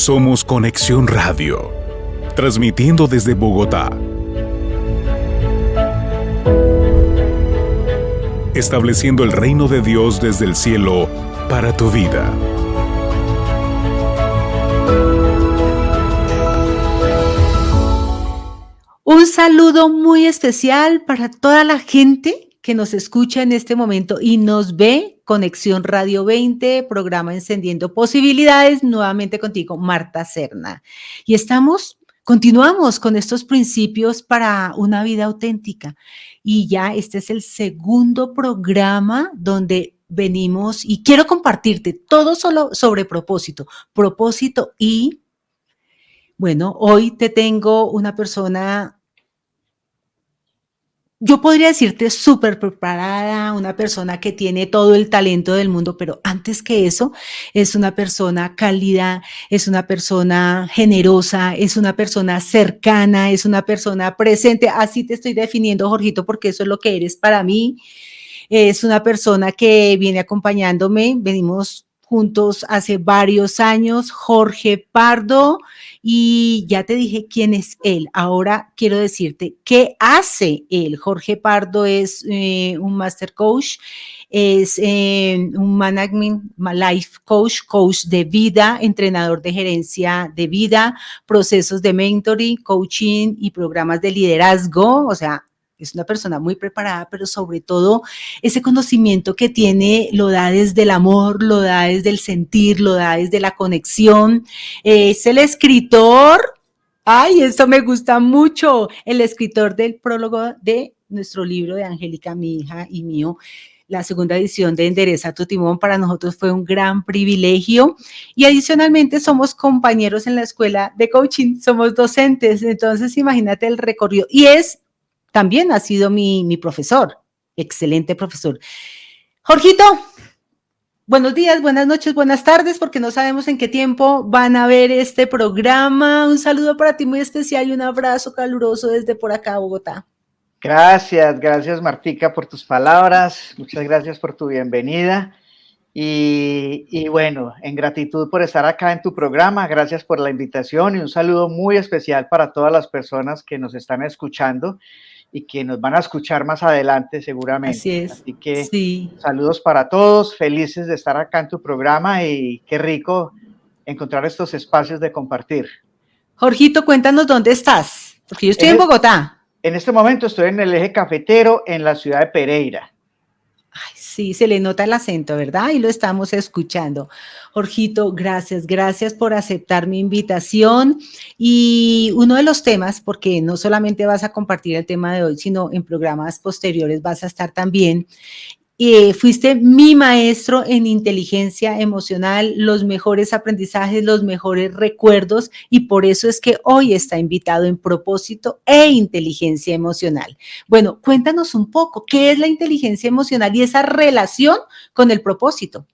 Somos Conexión Radio, transmitiendo desde Bogotá. Estableciendo el reino de Dios desde el cielo para tu vida. Un saludo muy especial para toda la gente que nos escucha en este momento y nos ve. Conexión Radio 20, programa Encendiendo Posibilidades, nuevamente contigo, Marta Serna. Y continuamos con estos principios para una vida auténtica. Y ya este es el segundo programa donde venimos y quiero compartirte todo solo sobre propósito y, bueno, hoy te tengo una persona. Yo podría decirte súper preparada, una persona que tiene todo el talento del mundo, pero antes que eso, es una persona cálida, es una persona generosa, es una persona cercana, es una persona presente. Así te estoy definiendo, Jorgito, porque eso es lo que eres para mí. Es una persona que viene acompañándome, venimos juntos hace varios años, Jorge Pardo, y ya te dije quién es él. Ahora quiero decirte qué hace él. Jorge Pardo es un master coach, es un management life coach, coach de vida, entrenador de gerencia de vida, procesos de mentoring, coaching y programas de liderazgo. O sea, es una persona muy preparada, pero sobre todo ese conocimiento que tiene lo da desde el amor, lo da desde el sentir, lo da desde la conexión. Es el escritor, ay, esto me gusta mucho, el escritor del prólogo de nuestro libro de Angélica, mi hija y mío, la segunda edición de Endereza tu Timón. Para nosotros fue un gran privilegio y adicionalmente somos compañeros en la escuela de coaching, somos docentes, entonces imagínate el recorrido y también ha sido mi profesor, excelente profesor. Jorgito, buenos días, buenas noches, buenas tardes, porque no sabemos en qué tiempo van a ver este programa. Un saludo para ti muy especial y un abrazo caluroso desde por acá, Bogotá. Gracias Martica por tus palabras, muchas gracias por tu bienvenida y bueno, en gratitud por estar acá en tu programa, gracias por la invitación y un saludo muy especial para todas las personas que nos están escuchando y que nos van a escuchar más adelante seguramente. Así es. Así que sí. Saludos para todos, felices de estar acá en tu programa y qué rico encontrar estos espacios de compartir. Jorgito, cuéntanos dónde estás, porque yo estoy en Bogotá. En este momento estoy en el eje cafetero en la ciudad de Pereira. Ay, sí, se le nota el acento, ¿verdad? Y lo estamos escuchando. Jorgito, gracias por aceptar mi invitación. Y uno de los temas, porque no solamente vas a compartir el tema de hoy, sino en programas posteriores vas a estar también. Fuiste mi maestro en inteligencia emocional, los mejores aprendizajes, los mejores recuerdos, y por eso es que hoy está invitado en propósito e inteligencia emocional. Bueno, cuéntanos un poco, ¿qué es la inteligencia emocional y esa relación con el propósito?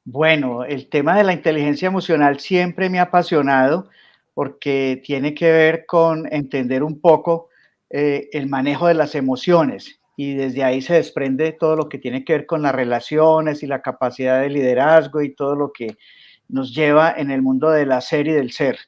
Bueno, el tema de la inteligencia emocional siempre me ha apasionado porque tiene que ver con entender un poco el manejo de las emociones. Y desde ahí se desprende todo lo que tiene que ver con las relaciones y la capacidad de liderazgo y todo lo que nos lleva en el mundo del hacer y del ser.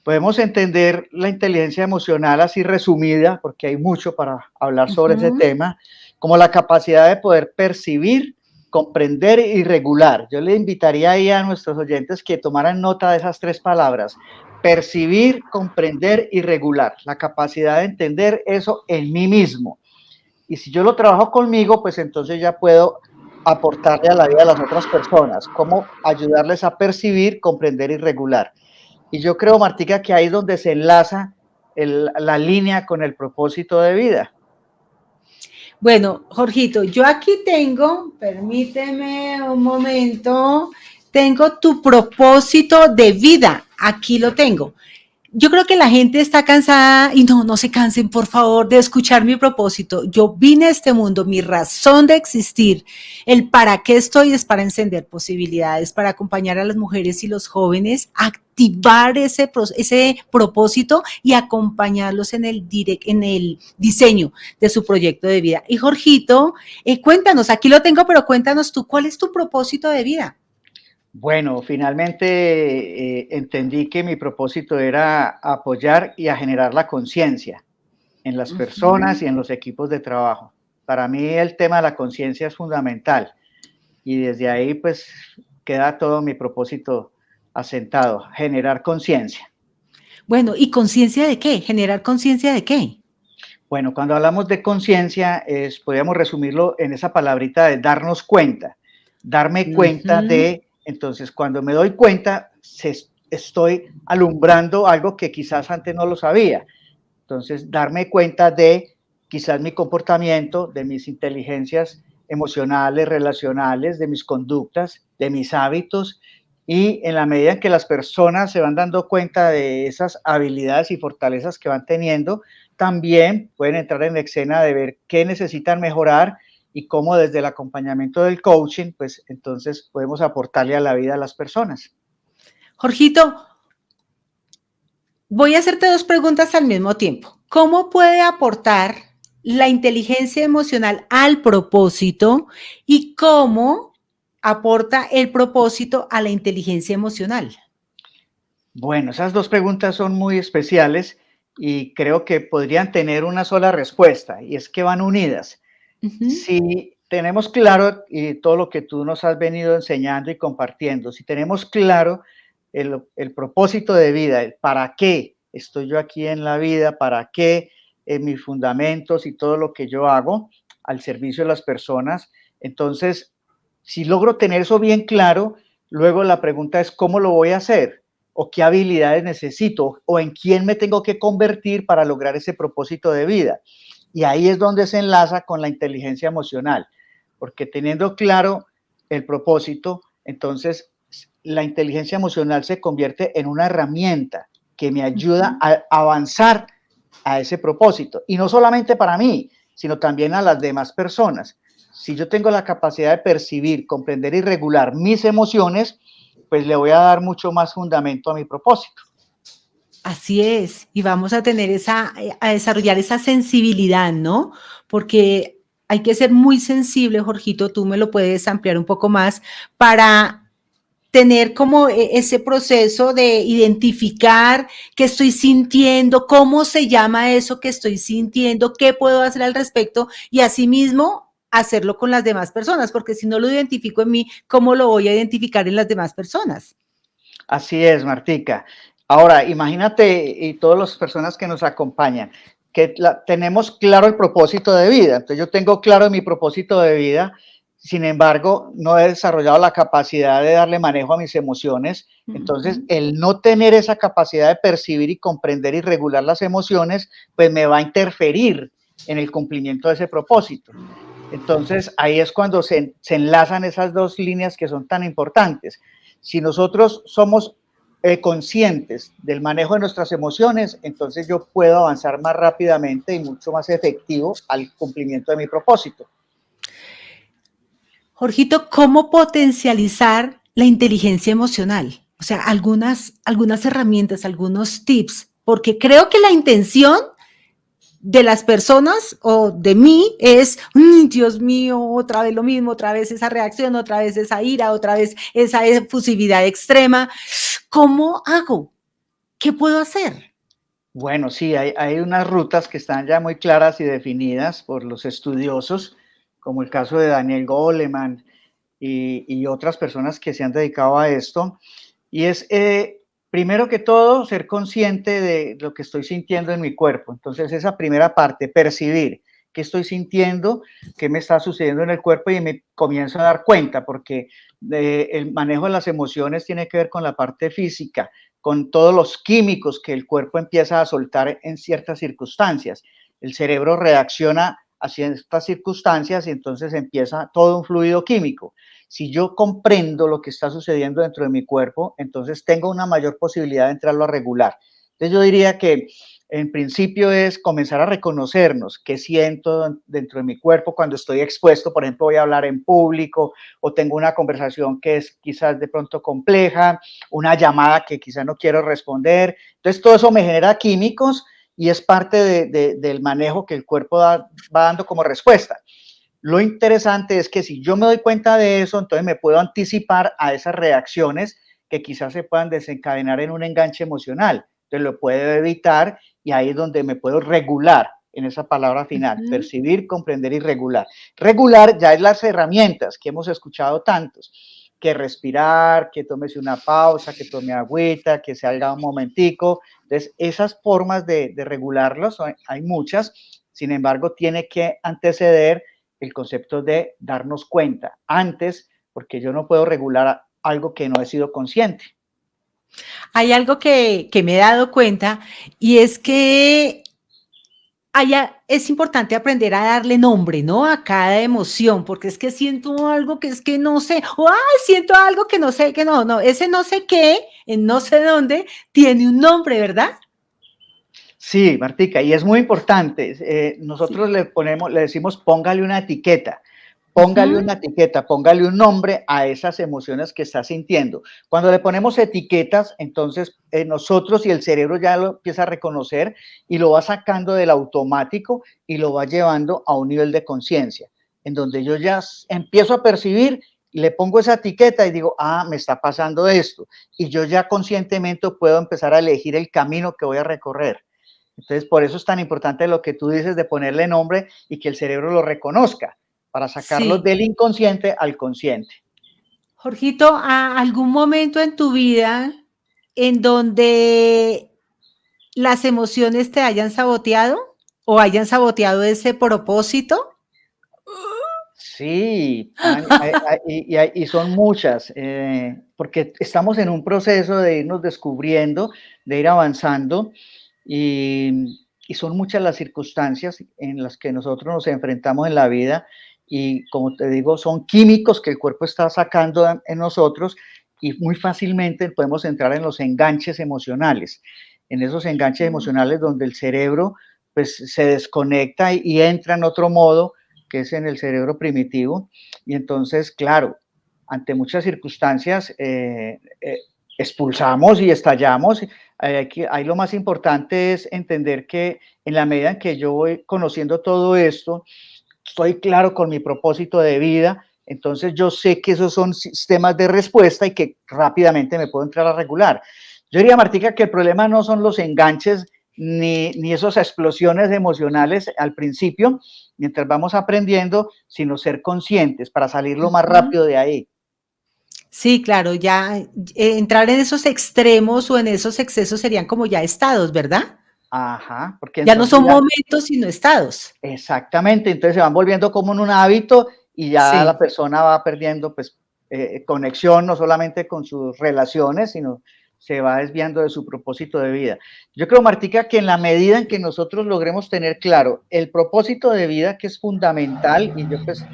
Podemos entender la inteligencia emocional así resumida, porque hay mucho para hablar sobre ese tema, como la capacidad de poder percibir, comprender y regular. Yo le invitaría ahí a nuestros oyentes que tomaran nota de esas tres palabras: percibir, comprender y regular. La capacidad de entender eso en mí mismo. Y si yo lo trabajo conmigo, pues entonces ya puedo aportarle a la vida de las otras personas, cómo ayudarles a percibir, comprender y regular. Y yo creo, Martica, que ahí es donde se enlaza la línea con el propósito de vida. Bueno, Jorgito, yo aquí tengo, permíteme un momento, tengo tu propósito de vida, aquí lo tengo. Yo creo que la gente está cansada y no se cansen, por favor, de escuchar mi propósito. Yo vine a este mundo, mi razón de existir, el para qué estoy es para encender posibilidades, para acompañar a las mujeres y los jóvenes a activar ese propósito y acompañarlos en el diseño de su proyecto de vida. Y Jorgito, cuéntanos, aquí lo tengo, pero cuéntanos tú, ¿cuál es tu propósito de vida? Bueno, finalmente entendí que mi propósito era apoyar y a generar la conciencia en las personas Ujú. y en los equipos de trabajo. Para mí el tema de la conciencia es fundamental y desde ahí pues queda todo mi propósito asentado, generar conciencia. Bueno, ¿y conciencia de qué? ¿Generar conciencia de qué? Bueno, cuando hablamos de conciencia, podríamos resumirlo en esa palabrita de darnos cuenta, darme cuenta Ujú. de, entonces cuando me doy cuenta, estoy alumbrando algo que quizás antes no lo sabía. Entonces, darme cuenta de quizás mi comportamiento, de mis inteligencias emocionales, relacionales, de mis conductas, de mis hábitos. Y en la medida en que las personas se van dando cuenta de esas habilidades y fortalezas que van teniendo, también pueden entrar en la escena de ver qué necesitan mejorar y cómo desde el acompañamiento del coaching, pues entonces podemos aportarle a la vida a las personas. Jorgito, voy a hacerte dos preguntas al mismo tiempo. ¿Cómo puede aportar la inteligencia emocional al propósito y cómo aporta el propósito a la inteligencia emocional? Bueno, esas dos preguntas son muy especiales y creo que podrían tener una sola respuesta, y es que van unidas. Ujú. Si tenemos claro, y todo lo que tú nos has venido enseñando y compartiendo, si tenemos claro el propósito de vida, el para qué estoy yo aquí en la vida, para qué mis fundamentos y todo lo que yo hago al servicio de las personas, entonces, si logro tener eso bien claro, luego la pregunta es, ¿cómo lo voy a hacer? ¿O qué habilidades necesito? ¿O en quién me tengo que convertir para lograr ese propósito de vida? Y ahí es donde se enlaza con la inteligencia emocional, porque teniendo claro el propósito, entonces la inteligencia emocional se convierte en una herramienta que me ayuda Ujú. a avanzar a ese propósito. Y no solamente para mí, sino también a las demás personas. Si yo tengo la capacidad de percibir, comprender y regular mis emociones, pues le voy a dar mucho más fundamento a mi propósito. Así es, y vamos a tener a desarrollar esa sensibilidad, ¿no? Porque hay que ser muy sensible, Jorgito, tú me lo puedes ampliar un poco más, para tener como ese proceso de identificar qué estoy sintiendo, cómo se llama eso que estoy sintiendo, qué puedo hacer al respecto y asimismo hacerlo con las demás personas, porque si no lo identifico en mí, ¿cómo lo voy a identificar en las demás personas? Así es, Martica. Ahora, imagínate y todas las personas que nos acompañan, que tenemos claro el propósito de vida. Entonces yo tengo claro mi propósito de vida, sin embargo, no he desarrollado la capacidad de darle manejo a mis emociones. Entonces, Ujú. el no tener esa capacidad de percibir y comprender y regular las emociones, pues me va a interferir en el cumplimiento de ese propósito. Entonces, ahí es cuando se enlazan esas dos líneas que son tan importantes. Si nosotros somos conscientes del manejo de nuestras emociones, entonces yo puedo avanzar más rápidamente y mucho más efectivo al cumplimiento de mi propósito. Jorgito, ¿cómo potencializar la inteligencia emocional? O sea, algunas herramientas, algunos tips, porque creo que la intención de las personas o de mí es, Dios mío, otra vez lo mismo, otra vez esa reacción, otra vez esa ira, otra vez esa efusividad extrema. ¿Cómo hago? ¿Qué puedo hacer? Bueno, sí, hay unas rutas que están ya muy claras y definidas por los estudiosos, como el caso de Daniel Goleman y otras personas que se han dedicado a esto. Y es, primero que todo, ser consciente de lo que estoy sintiendo en mi cuerpo. Entonces, esa primera parte, percibir qué estoy sintiendo, qué me está sucediendo en el cuerpo y me comienzo a dar cuenta, porque el manejo de las emociones tiene que ver con la parte física, con todos los químicos que el cuerpo empieza a soltar en ciertas circunstancias. El cerebro reacciona a ciertas circunstancias y entonces empieza todo un fluido químico. Si yo comprendo lo que está sucediendo dentro de mi cuerpo, entonces tengo una mayor posibilidad de entrarlo a regular. Entonces yo diría que en principio es comenzar a reconocernos qué siento dentro de mi cuerpo cuando estoy expuesto, por ejemplo, voy a hablar en público o tengo una conversación que es quizás de pronto compleja, una llamada que quizás no quiero responder. Entonces todo eso me genera químicos y es parte del manejo que el cuerpo va dando como respuesta. Lo interesante es que si yo me doy cuenta de eso, entonces me puedo anticipar a esas reacciones que quizás se puedan desencadenar en un enganche emocional. Entonces lo puedo evitar y ahí es donde me puedo regular en esa palabra final, Ujú. percibir, comprender y regular. Regular ya es las herramientas que hemos escuchado tantos, que respirar, que tómese una pausa, que tome agüita, que salga un momentico. Entonces, esas formas de regularlos, hay muchas, sin embargo, tiene que anteceder el concepto de darnos cuenta antes, porque yo no puedo regular algo que no he sido consciente. Hay algo que me he dado cuenta y es que es importante aprender a darle nombre, ¿no? A cada emoción, porque es que siento algo que es que no sé, o ay, siento algo que no sé, que no, ese no sé qué, en no sé dónde, tiene un nombre, ¿verdad? Sí, Martica, y es muy importante. Sí. Nosotros le decimos póngale una etiqueta. Póngale Ujú. una etiqueta, póngale un nombre a esas emociones que está sintiendo. Cuando le ponemos etiquetas, entonces nosotros y el cerebro ya lo empieza a reconocer y lo va sacando del automático y lo va llevando a un nivel de conciencia, en donde yo ya empiezo a percibir, le pongo esa etiqueta y digo, ah, me está pasando esto. Y yo ya conscientemente puedo empezar a elegir el camino que voy a recorrer. Entonces, por eso es tan importante lo que tú dices de ponerle nombre y que el cerebro lo reconozca para sacarlo Sí. del inconsciente al consciente. Jorgito, ¿algún momento en tu vida en donde las emociones te hayan saboteado o hayan saboteado ese propósito? Sí, y son muchas, porque estamos en un proceso de irnos descubriendo, de ir avanzando, y son muchas las circunstancias en las que nosotros nos enfrentamos en la vida, y como te digo, son químicos que el cuerpo está sacando en nosotros, y muy fácilmente podemos entrar en los enganches emocionales, en esos enganches Mm. emocionales donde el cerebro pues se desconecta y entra en otro modo, que es en el cerebro primitivo. Y entonces, claro, ante muchas circunstancias, expulsamos y estallamos. Ahí lo más importante es entender que en la medida en que yo voy conociendo todo esto, estoy claro con mi propósito de vida, entonces yo sé que esos son sistemas de respuesta y que rápidamente me puedo entrar a regular. Yo diría, Martica, que el problema no son los enganches ni esas explosiones emocionales al principio, mientras vamos aprendiendo, sino ser conscientes para salir lo más Ujú. rápido de ahí. Sí, claro, ya entrar en esos extremos o en esos excesos serían como ya estados, ¿verdad? Ajá, porque Ya no entonces son ya, momentos, sino estados. exactamente, entonces se van volviendo como en un hábito y ya la Sí. persona va perdiendo pues conexión no solamente con sus relaciones, sino se va desviando de su propósito de vida. Yo creo, Martica, que en la medida en que nosotros logremos tener claro el propósito de vida, que es fundamental, y yo pues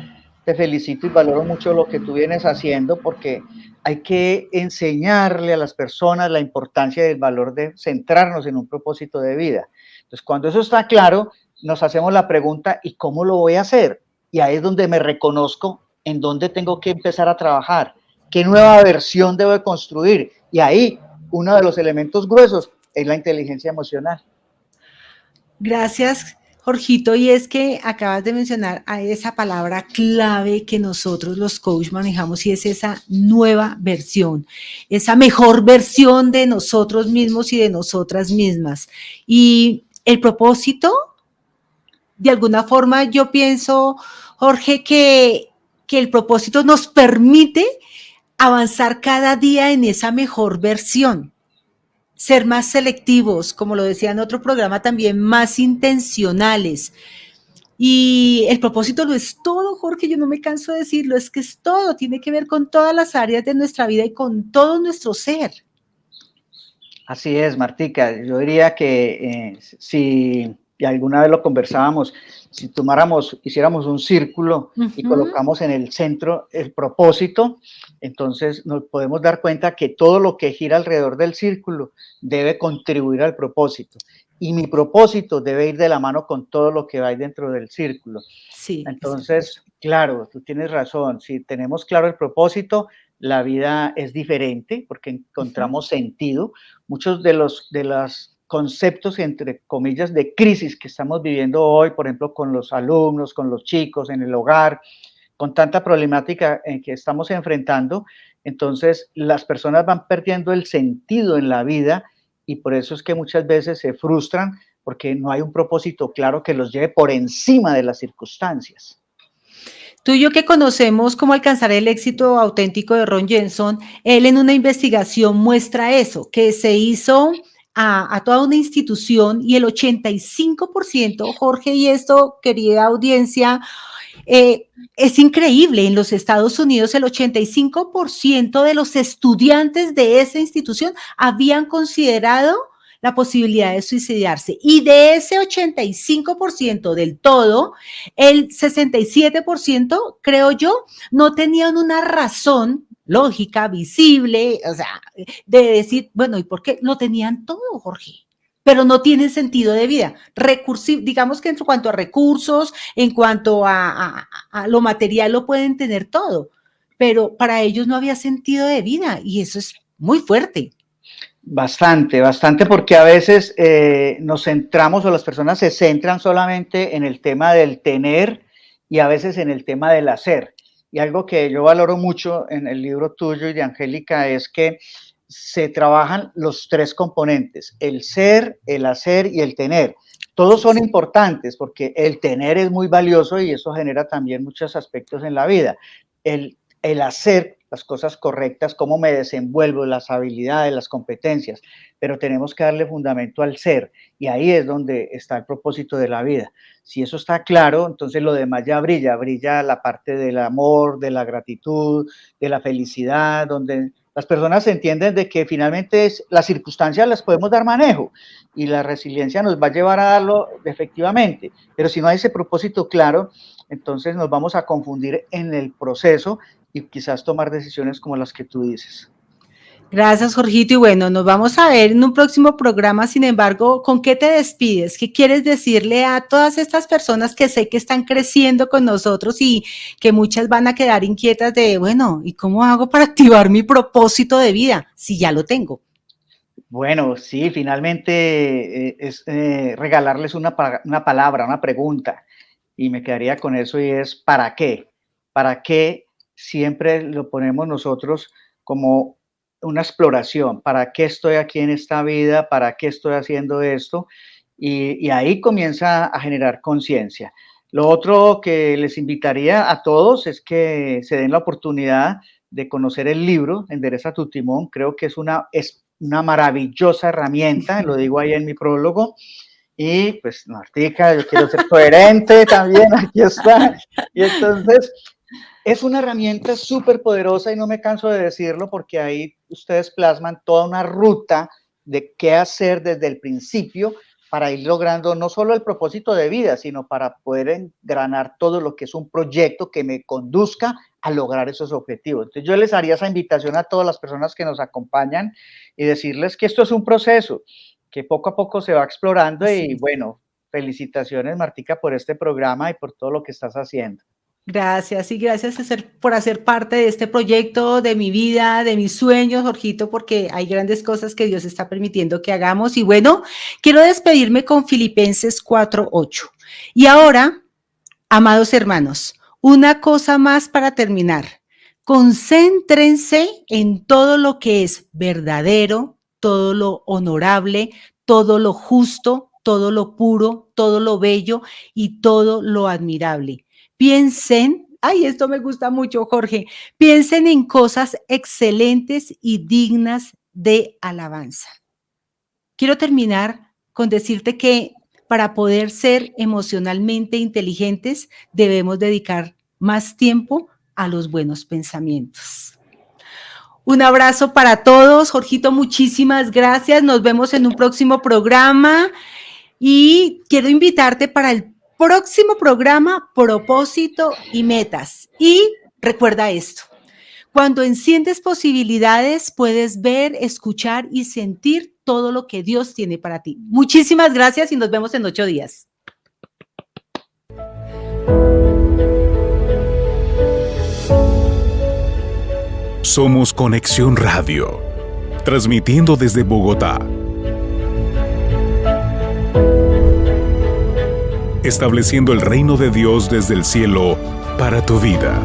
te felicito y valoro mucho lo que tú vienes haciendo, porque hay que enseñarle a las personas la importancia del valor de centrarnos en un propósito de vida. Entonces, cuando eso está claro, nos hacemos la pregunta, ¿y cómo lo voy a hacer? Y ahí es donde me reconozco en dónde tengo que empezar a trabajar, qué nueva versión debo de construir. Y ahí uno de los elementos gruesos es la inteligencia emocional. Gracias, Jorgito. Y es que acabas de mencionar a esa palabra clave que nosotros los coach manejamos y es esa nueva versión, esa mejor versión de nosotros mismos y de nosotras mismas. Y el propósito, de alguna forma, yo pienso, Jorge, que el propósito nos permite avanzar cada día en esa mejor versión, ser más selectivos, como lo decía en otro programa también, más intencionales. Y el propósito lo es todo, Jorge, yo no me canso de decirlo, es que es todo, tiene que ver con todas las áreas de nuestra vida y con todo nuestro ser. Así es, Martica. Yo diría que si, y alguna vez lo conversábamos, si tomáramos, hiciéramos un círculo y Ujú. colocamos en el centro el propósito, entonces nos podemos dar cuenta que todo lo que gira alrededor del círculo debe contribuir al propósito. Y mi propósito debe ir de la mano con todo lo que va ahí dentro del círculo. Sí, eso es Entonces, claro, tú tienes razón. Si tenemos claro el propósito, la vida es diferente porque uh -huh. encontramos sentido. Muchos de las conceptos, entre comillas, de crisis que estamos viviendo hoy, por ejemplo, con los alumnos, con los chicos, en el hogar, con tanta problemática en que estamos enfrentando, entonces las personas van perdiendo el sentido en la vida y por eso es que muchas veces se frustran porque no hay un propósito claro que los lleve por encima de las circunstancias. Tú y yo que conocemos cómo alcanzar el éxito auténtico de Ron Jenson, él en una investigación muestra eso, que se hizo a toda una institución y el 85%, Jorge, y esto, querida audiencia, es increíble. En los Estados Unidos, el 85% de los estudiantes de esa institución habían considerado la posibilidad de suicidarse. Y de ese 85% del todo, el 67%, creo yo, no tenían una razón lógica, visible, o sea, de decir, bueno, ¿y por qué? Lo tenían todo, Jorge, pero no tienen sentido de vida. Recursivo, digamos que en cuanto a recursos, en cuanto a lo material, lo pueden tener todo, pero para ellos no había sentido de vida y eso es muy fuerte. Bastante, bastante, porque a veces nos centramos o las personas se centran solamente en el tema del tener y a veces en el tema del hacer. Y algo que yo valoro mucho en el libro tuyo y de Angélica es que se trabajan los tres componentes, el ser, el hacer y el tener. Todos son importantes porque el tener es muy valioso y eso genera también muchos aspectos en la vida. El hacer las cosas correctas, cómo me desenvuelvo, las habilidades, las competencias, pero tenemos que darle fundamento al ser y ahí es donde está el propósito de la vida. Si eso está claro, entonces lo demás ya brilla la parte del amor, de la gratitud, de la felicidad, donde las personas entienden de que finalmente las circunstancias las podemos dar manejo y la resiliencia nos va a llevar a darlo efectivamente, pero si no hay ese propósito claro, entonces nos vamos a confundir en el proceso y quizás tomar decisiones como las que tú dices. Gracias, Jorgito. Y bueno, nos vamos a ver en un próximo programa. Sin embargo, ¿con qué te despides? ¿Qué quieres decirle a todas estas personas que sé que están creciendo con nosotros y que muchas van a quedar inquietas de, bueno, ¿y cómo hago para activar mi propósito de vida si ya lo tengo? Bueno, sí, finalmente es regalarles una palabra, una pregunta, y me quedaría con eso y es ¿para qué? ¿Para qué siempre lo ponemos nosotros como una exploración? ¿Para qué estoy aquí en esta vida? ¿Para qué estoy haciendo esto? Y ahí comienza a generar conciencia. Lo otro que les invitaría a todos es que se den la oportunidad de conocer el libro Endereza tu timón. Creo que es una maravillosa herramienta, lo digo ahí en mi prólogo. Y pues, Martica, yo quiero ser coherente también, aquí está. Y entonces, es una herramienta súper poderosa y no me canso de decirlo porque ahí ustedes plasman toda una ruta de qué hacer desde el principio para ir logrando no solo el propósito de vida, sino para poder engranar todo lo que es un proyecto que me conduzca a lograr esos objetivos. Entonces yo les haría esa invitación a todas las personas que nos acompañan y decirles que esto es un proceso, que poco a poco se va explorando. Sí. Y bueno, felicitaciones, Martica, por este programa y por todo lo que estás haciendo. Gracias y gracias por hacer parte de este proyecto, de mi vida, de mis sueños, Jorgito, porque hay grandes cosas que Dios está permitiendo que hagamos. Y bueno, quiero despedirme con Filipenses 4:8. Y ahora, amados hermanos, una cosa más para terminar. Concéntrense en todo lo que es verdadero, todo lo honorable, todo lo justo, todo lo puro, todo lo bello y todo lo admirable. Piensen, ay, esto me gusta mucho, Jorge, piensen en cosas excelentes y dignas de alabanza. Quiero terminar con decirte que para poder ser emocionalmente inteligentes debemos dedicar más tiempo a los buenos pensamientos. Un abrazo para todos. Jorgito, muchísimas gracias. Nos vemos en un próximo programa y quiero invitarte para el próximo programa, propósito y metas. Y recuerda esto, cuando enciendes posibilidades, puedes ver, escuchar y sentir todo lo que Dios tiene para ti. Muchísimas gracias y nos vemos en 8 días. Somos Conexión Radio, transmitiendo desde Bogotá. estableciendo el reino de Dios desde el cielo para tu vida.